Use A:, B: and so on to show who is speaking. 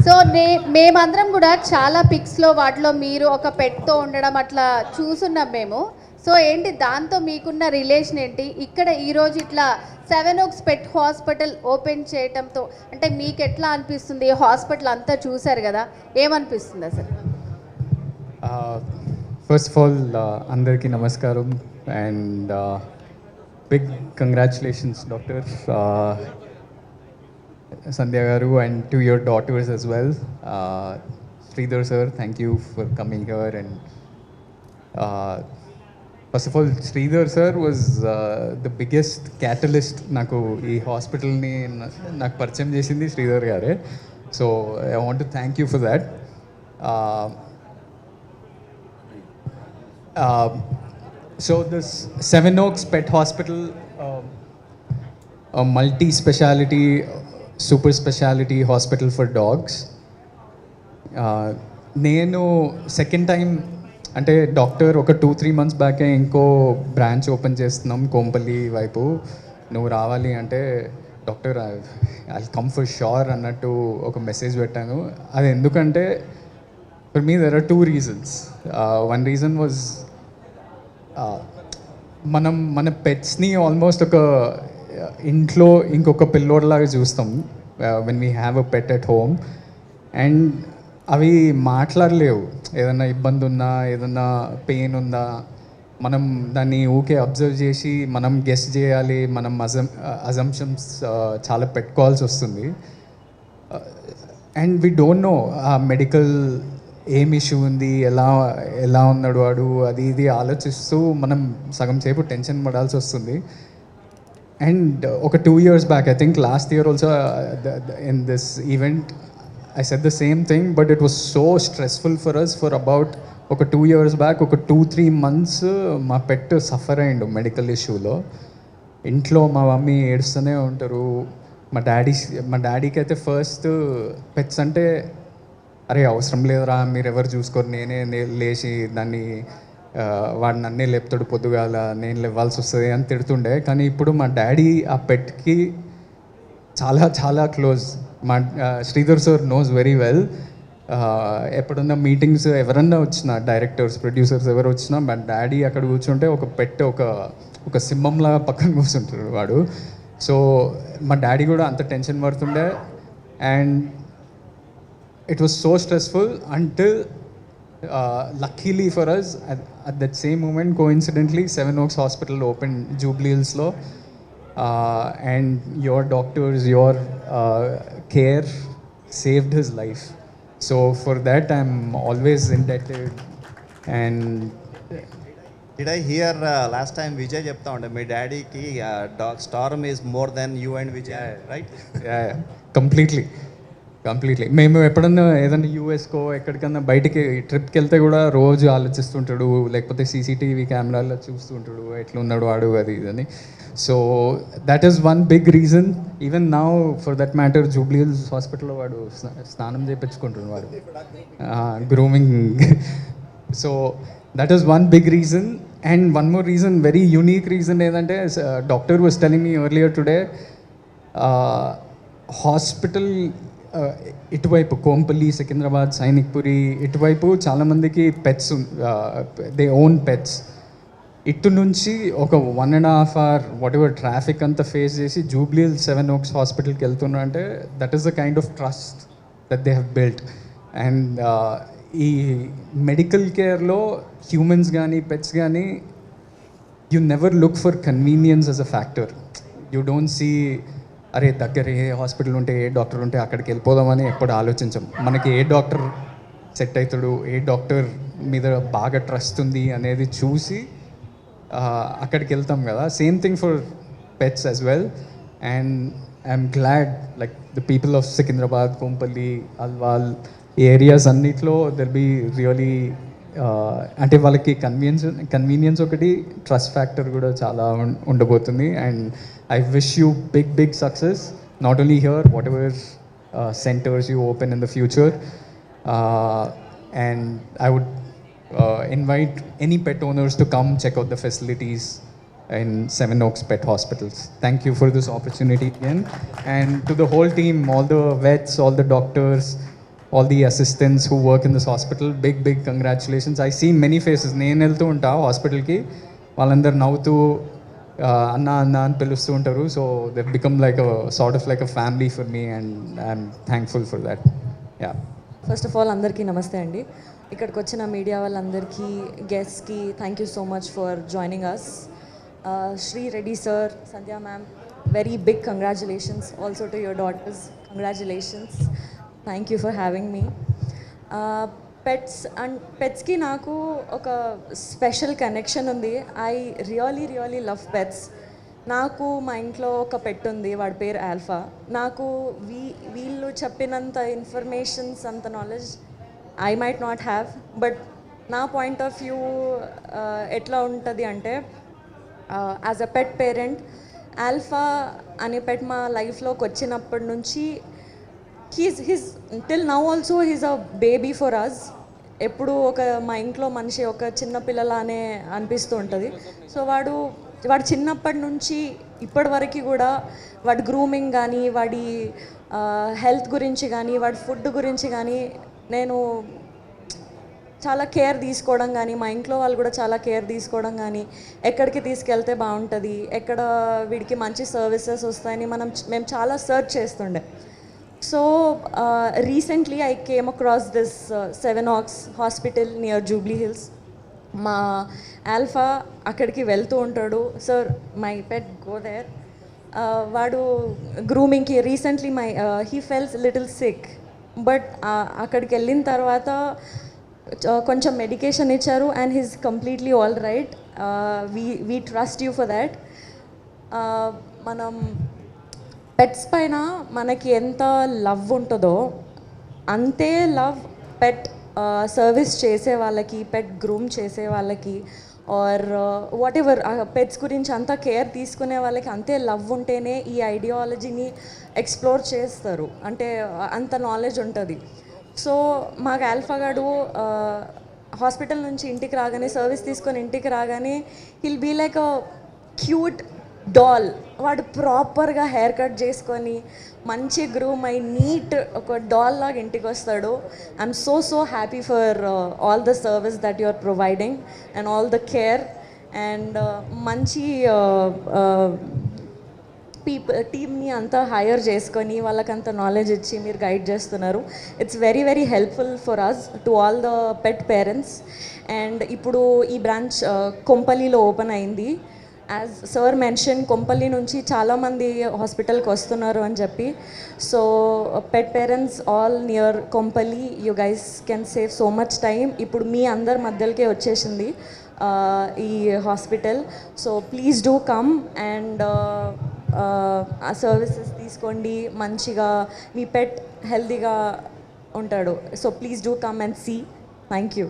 A: So మేమందరం కూడా చాలా పిక్స్లో వాటిలో మీరు ఒక పెట్తో ఉండడం అట్లా చూసున్నాం మేము. సో ఏంటి దాంతో మీకున్న రిలేషన్ ఏంటి? ఇక్కడ ఈరోజు ఇట్లా సెవెన్ ఓక్స్ పెట్ హాస్పిటల్ ఓపెన్ చేయటంతో అంటే మీకు ఎట్లా అనిపిస్తుంది? హాస్పిటల్ అంతా చూశారు కదా, ఏమనిపిస్తుంది అసలు?
B: ఫస్ట్ ఆఫ్ ఆల్ అందరికీ నమస్కారం and big congratulations doctor Sandhya garu and to your daughters as well. Sridhar sir, thank you for coming here and first of all Sridhar sir was the biggest catalyst naku ee hospital ni నాకు పరిచయం చేసింది శ్రీధర్ గారే. So I want to thank you for that. So this Seven Oaks Pet Hospital, a multi-speciality super speciality hospital for dogs. నేను second time అంటే doctor ఒక 2-3 months బ్యాకే ఇంకో branch open చేస్తున్నాం కోంపల్లి వైపు, నువ్వు రావాలి అంటే doctor I come for sure అన్నట్టు ఒక మెసేజ్ పెట్టాను. అది ఎందుకంటే for me there are 2 reasons. One reason was మన పెట్స్ని ఆల్మోస్ట్ ఒక ఇంట్లో ఇంకొక పిల్లోడ్లాగా చూస్తాం when we have a pet at home. And అవి మాట్లాడలేవు, ఏదన్నా ఇబ్బంది ఉన్నా ఏదన్నా పెయిన్ ఉందా మనం దాన్ని ఊకే అబ్జర్వ్ చేసి మనం గెస్ చేయాలి, మనం అజంప్షన్స్ చాలా పెట్టుకోవాల్సి వస్తుంది. అండ్ వీ డోంట్ నో ఆ మెడికల్ ఏం ఇష్యూ ఉంది, ఎలా ఉన్నాడు వాడు, అది ఇది ఆలోచిస్తూ మనం సగం సేపు టెన్షన్ పడాల్సి వస్తుంది. And ఒక 2 years back, I think last year also in this event, I said the same thing, but it was so stressful for us for about ఒక 2 years back, ఒక 2-3 months మా పెట్ సఫర్ అయ్యిండు మెడికల్ ఇష్యూలో. ఇంట్లో మా మమ్మీ ఏడుస్తూనే ఉంటారు. మా డాడీకి అయితే ఫస్ట్ పెట్స్ అంటే అరే అవసరం లేదురా మీరు ఎవరు చూసుకోరు, నేనే లేచి దాన్ని వాడు నన్నే లేపుతాడు పొద్దుగాల, నేను లేవాల్సి వస్తుంది అని తిడుతుండే. కానీ ఇప్పుడు మా డాడీ ఆ పెట్కి చాలా చాలా క్లోజ్. మా Sridhar sir knows very well. ఎప్పుడున్న మీటింగ్స్ ఎవరన్నా వచ్చినా, డైరెక్టర్స్ ప్రొడ్యూసర్స్ ఎవరు వచ్చినా మా డాడీ అక్కడ కూర్చుంటే ఒక పెట్ ఒక సింహంలాగా పక్కన కూర్చుంటాడు వాడు. సో మా డాడీ కూడా అంత టెన్షన్ పడుతుండే. And it was so stressful until luckily for us at that same moment, coincidentally, Seven Oaks Hospital opened Jubilee Hills lo, and your doctors, your care saved his life. So for that I'm always indebted. And
C: did I hear last time Vijay చెప్తా ఉండే మీ డాడీకి dog Storm is more than you and Vijay, right?
B: yeah, completely మేము ఎప్పుడన్నా ఏదన్నా యూఎస్కో ఎక్కడికన్నా బయటికి ట్రిప్కి వెళ్తే కూడా రోజు ఆలోచిస్తుంటాడు, లేకపోతే సీసీటీవీ కెమెరాలో చూస్తుంటాడు ఎట్లున్నాడు వాడు అది ఇదని. So that is one big reason. Even now for that matter Jubilee Hills హాస్పిటల్లో వాడు స్నానం చేయించుకుంటున్నాడు వాడు, grooming. So that is one big reason. And one more reason, very unique reason ఏంటంటే doctor was telling me earlier today, hospital ఇటువైపు కోంపల్లి, సికింద్రాబాద్, సైనిక్పురి ఇటువైపు చాలామందికి pets, they own pets. ఇటు నుంచి ఒక 1.5 hour వాట్ ఎవర్ ట్రాఫిక్ అంతా ఫేస్ చేసి జూబ్లీ హిల్స్ సెవెన్ ఓక్స్ హాస్పిటల్కి వెళ్తున్నా అంటే that is the kind of trust that they have built. And ఈ మెడికల్ కేర్లో హ్యూమన్స్ కానీ పెట్స్ కానీ you never look for convenience as a factor. You don't see అరే దగ్గర ఏ హాస్పిటల్ ఉంటే ఏ డాక్టర్ ఉంటే అక్కడికి వెళ్ళిపోదామని ఎప్పుడు ఆలోచించం. మనకి ఏ డాక్టర్ సెట్ అవుతాడు, ఏ డాక్టర్ మీద బాగా ట్రస్ట్ ఉంది అనేది చూసి అక్కడికి వెళ్తాం కదా. Same thing for pets as well. And I'm glad like the people of Secunderabad, Kompally, Alwal areas అన్నిట్లో దెర్ బీ రియలీ అంటే వాళ్ళకి కన్వీనియన్స్ ఒకటి, ట్రస్ట్ ఫ్యాక్టర్ కూడా చాలా ఉండబోతుంది. And I wish you big success, not only here, whatever centers you open in the future. And I would invite any pet owners to come check out the facilities in Seven Oaks Pet Hospitals. Thank you for this opportunity again. And to the whole team, all the vets, all the doctors, all the assistants who work in this hospital, big congratulations. I see many faces. నేను వెళ్తూ ఉంటా హాస్పిటల్కి, వాళ్ళందరూ నవ్వుతూ అన్న అన్న అని పిలుస్తూ ఉంటారు. So they become like sort of like a family for me and I'm thankful for that. Yeah,
D: first of all అందరికీ నమస్తే అండి. ఇక్కడికి వచ్చిన మీడియా వాళ్ళందరికీ, గెస్ట్కి thank you so much for joining us. Shri Reddy sir, Sandhya ma'am, very big congratulations also to your daughters. Congratulations, thank you for having me. పెట్స్కి నాకు ఒక స్పెషల్ కనెక్షన్ ఉంది. I really love pets. నాకు మా ఇంట్లో ఒక పెట్ ఉంది, వాడి పేరు ఆల్ఫా. నాకు వీళ్ళు చెప్పినంత ఇన్ఫర్మేషన్స్, అంత knowledge I might not have, but నా పాయింట్ ఆఫ్ వ్యూ ఎట్లా ఉంటుంది అంటే, as a pet parent, Alpha అనే పెట్ మా లైఫ్లోకి వచ్చినప్పటి నుంచి he's till now also he's a baby for us. ఎప్పుడు మా ఇంట్లో మనిషి ఒక చిన్న పిల్లలానే అనిపిస్తూ ఉంటుంది. సో వాడు చిన్నప్పటి నుంచి ఇప్పటి వరకు కూడా వాడి గ్రూమింగ్ కానీ, వాడి హెల్త్ గురించి కానీ, వాడి ఫుడ్ గురించి కానీ నేను చాలా కేర్ తీసుకోవడం కానీ, మా ఇంట్లో వాళ్ళు కూడా చాలా కేర్ తీసుకోవడం కానీ, ఎక్కడికి తీసుకెళ్తే బాగుంటుంది, ఎక్కడ వీడికి మంచి సర్వీసెస్ వస్తాయని మేము చాలా సర్చ్ చేస్తుండే. So recently I came across this 7 Oaks hospital near Jubilee Hills. మా ఆల్ఫా అక్కడికి వెళ్తూ ఉంటాడు. Sir, my pet go there. వాడు గ్రూమింగ్కి recently he fells little sick, but అక్కడికి వెళ్ళిన తర్వాత కొంచెం మెడికేషన్ ఇచ్చారు and he's completely all right. We trust you for that. మనం పెట్స్ పైన మనకి ఎంత లవ్ ఉంటుందో అంతే లవ్ పెట్ సర్వీస్ చేసే వాళ్ళకి, పెట్ గ్రూమ్ చేసే వాళ్ళకి, ఆర్ వాట్ ఎవర్ పెట్స్ గురించి అంతా కేర్ తీసుకునే వాళ్ళకి అంతే లవ్ ఉంటేనే ఈ ఐడియాలజీని ఎక్స్ప్లోర్ చేస్తారు, అంటే అంత నాలెడ్జ్ ఉంటుంది. సో మాకు ఆల్ఫా గాడు హాస్పిటల్ నుంచి ఇంటికి రాగానే, సర్వీస్ తీసుకొని ఇంటికి రాగానే, he'll be like a cute doll. వాడు ప్రాపర్గా హెయిర్ కట్ చేసుకొని మంచి గ్రూమ్ అయి నీట్ ఒక డాల్ లాగా ఇంటికి వస్తాడు. I'm so happy for all the service that you are providing and all the care and మంచి టీమ్ని అంతా హైర్ చేసుకొని వాళ్ళకంత నాలెడ్జ్ ఇచ్చి మీరు గైడ్ చేస్తున్నారు. It's very helpful for us to all the pet parents. And ఇప్పుడు ఈ బ్రాంచ్ కొంపల్లిలో ఓపెన్ అయింది. యాజ్ సార్ మెన్షన్, కొంపల్లి నుంచి చాలామంది హాస్పిటల్కి వస్తున్నారు అని చెప్పి. So pet parents all near Kompally, you guys can save so much time. ఇప్పుడు మీ అందరి మధ్యలోకే వచ్చేసింది ఈ hospital. So please do come and ఆ సర్వీసెస్ తీసుకోండి. మంచిగా మీ పెట్ హెల్తీగా ఉంటాడు. So please do come and see. Thank you.